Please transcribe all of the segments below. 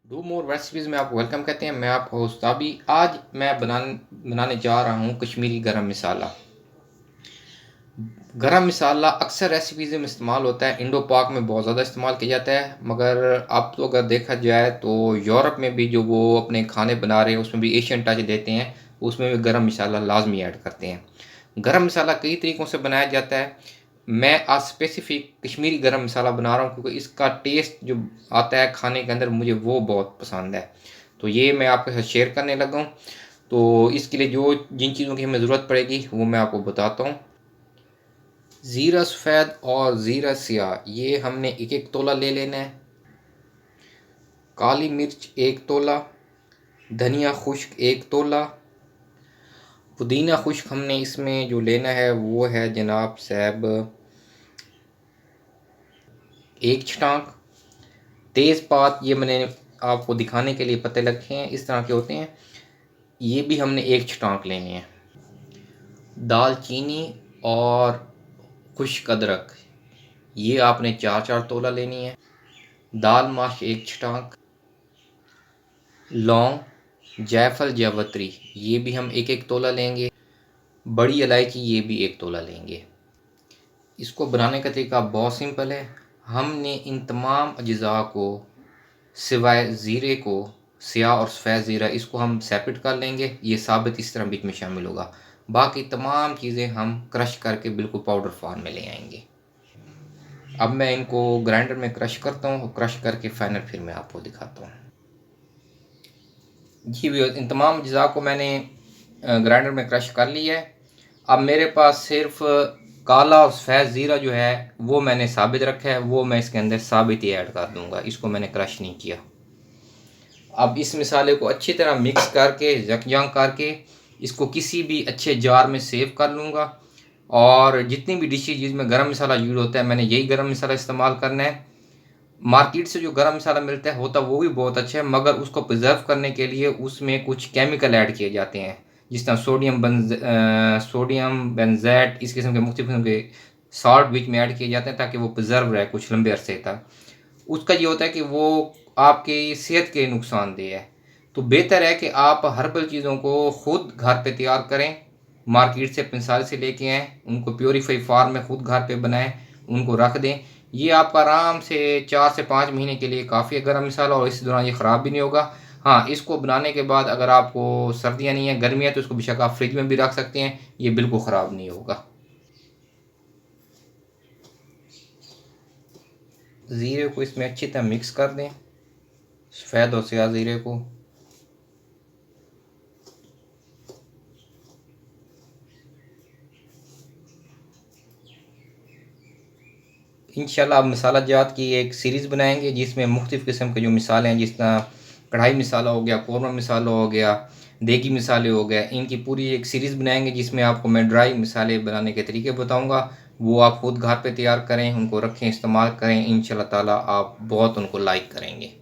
Do more recipes में आपको welcome कहते हैं। मैं आपका होस्ट ताबी। आज मैं बनाने जा रहा हूँ कश्मीरी गरम मसाला। गरम मसाला अक्सर रेसिपीज़ में इस्तेमाल होता है, इंडो पाक में बहुत ज़्यादा इस्तेमाल किया जाता है, मगर अब तो अगर देखा जाए तो यूरोप में भी जो वो अपने खाने बना रहे हैं उसमें भी एशियन टच देते हैं, उसमें भी गरम मसाला लाजमी ऐड करते हैं। गरम मसाला कई तरीक़ों से बनाया जाता है। मैं आज स्पेसिफ़िक कश्मीरी गरम मसाला बना रहा हूँ क्योंकि इसका टेस्ट जो आता है खाने के अंदर मुझे वो बहुत पसंद है। तो ये मैं आपके साथ शेयर करने लगा हूँ। तो इसके लिए जो जिन चीज़ों की हमें ज़रूरत पड़ेगी वो मैं आपको बताता हूँ। ज़ीरा सफ़ेद और ज़ीरा स्याह ये हमने एक एक तोला ले लेना है। काली मिर्च 1 तोला, धनिया खुश्क 1 तोला, पुदीना खुश्क हमने इसमें जो लेना है वो है जनाब साहब 1 छटाक। तेज़पात ये मैंने आपको दिखाने के लिए पत्ते रखे हैं, इस तरह के होते हैं, ये भी हमने 1 छटाक लेने हैं। दालचीनी और खुश्क अदरक ये आपने 4-4 तोला लेनी है। दाल माश 1 छटाक, लौंग, जायफल, जावित्री ये भी हम 1-1 तोला लेंगे। बड़ी इलायची ये भी 1 तोला लेंगे। इसको बनाने का तरीका बहुत सिंपल है। हमने इन तमाम अज्जा को सिवाय ज़ीरे को, स्याह और सफ़ेद ज़ीरा इसको हम सेपरेट कर लेंगे, ये साबित इस तरह बीच में शामिल होगा। बाकी तमाम चीज़ें हम क्रश करके बिल्कुल पाउडर फॉर्म में ले आएंगे। अब मैं इनको ग्राइंडर में क्रश करता हूँ, क्रश करके फाइनल फिर मैं आपको दिखाता हूँ। जी भी इन तमाम अज्जा को मैंने ग्राइंडर में क्रश कर लिया है। अब मेरे पास सिर्फ काला और सफ़ेद ज़ीरा जो है वो मैंने साबित रखा है, वो मैं इसके अंदर साबित ही ऐड कर दूंगा, इसको मैंने क्रश नहीं किया। अब इस मसाले को अच्छी तरह मिक्स करके यकजान करके इसको किसी भी अच्छे जार में सेव कर लूँगा। और जितनी भी डिशेज जिसमें गरम मसाला यूज़ होता है मैंने यही गरम मसाला इस्तेमाल करना है। मार्केट से जो गरम मसाला मिलता है होता वो भी बहुत अच्छा है, मगर उसको प्रिजर्व करने के लिए उसमें कुछ केमिकल ऐड किए जाते हैं, जिस तरह सोडियम बेंजेट इस किस्म के मुख्तलिफ किस्म के सॉल्ट बीच में ऐड किए जाते हैं ताकि वो प्रिजर्व रहे कुछ लंबे अरसे तक। उसका ये होता है कि वो आपकी सेहत के नुकसानदेह है। तो बेहतर है कि आप हर्बल चीज़ों को ख़ुद घर पे तैयार करें, मार्केट से पंसार से लेके आएँ, उनको प्योरीफाई फार्म में ख़ुद घर पे बनाएं, उनको रख दें। ये आपका आराम से 4 से 5 महीने के लिए काफ़ी है गरम मसाला, और इस दौरान ये ख़राब भी नहीं होगा। हाँ, इसको बनाने के बाद अगर आपको सर्दियाँ नहीं हैं, गर्मियाँ, तो इसको बेशक आप फ्रिज में भी रख सकते हैं, ये बिल्कुल ख़राब नहीं होगा। ज़ीरे को इसमें अच्छी तरह मिक्स कर दें, सफ़ेद और स्याह ज़ीरे को। इंशाल्लाह अब मसाला जात की एक सीरीज़ बनाएंगे जिसमें मुख्तलिफ़ किस्म के जो मिसाले हैं, जिस तरह कढ़ाई मसाला हो गया, कौरमा मसाला हो गया, देगी मसाले हो गए, इनकी पूरी एक सीरीज़ बनाएंगे जिसमें आपको मैं ड्राई मसाले बनाने के तरीके बताऊंगा। वो आप खुद घर पे तैयार करें, उनको रखें, इस्तेमाल करें, इंशाल्लाह ताला आप बहुत उनको लाइक करेंगे।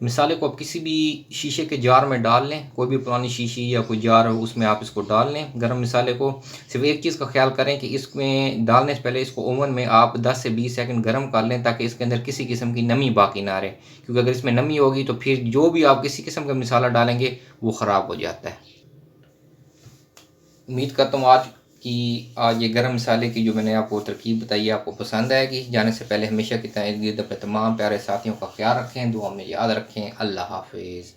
मसाले को आप किसी भी शीशे के जार में डाल लें, कोई भी पुरानी शीशी या कोई जार हो उसमें आप इसको डाल लें गरम मसाले को। सिर्फ एक चीज़ का ख्याल करें कि इसमें डालने से पहले इसको ओवन में आप 10 से 20 सेकंड गर्म कर लें ताकि इसके अंदर किसी किस्म की नमी बाकी ना रहे, क्योंकि अगर इसमें नमी होगी तो फिर जो भी आप किसी किस्म का मसाला डालेंगे वो ख़राब हो जाता है। उम्मीद करता हूँ आज ये गरम मसाले की जो मैंने आपको तरकीब बताई है आपको पसंद आएगी। जाने से पहले हमेशा की तरह इर्द गिर्द अपने तमाम प्यारे साथियों का ख्याल रखें, दुआ में याद रखें। अल्लाह हाफिज़।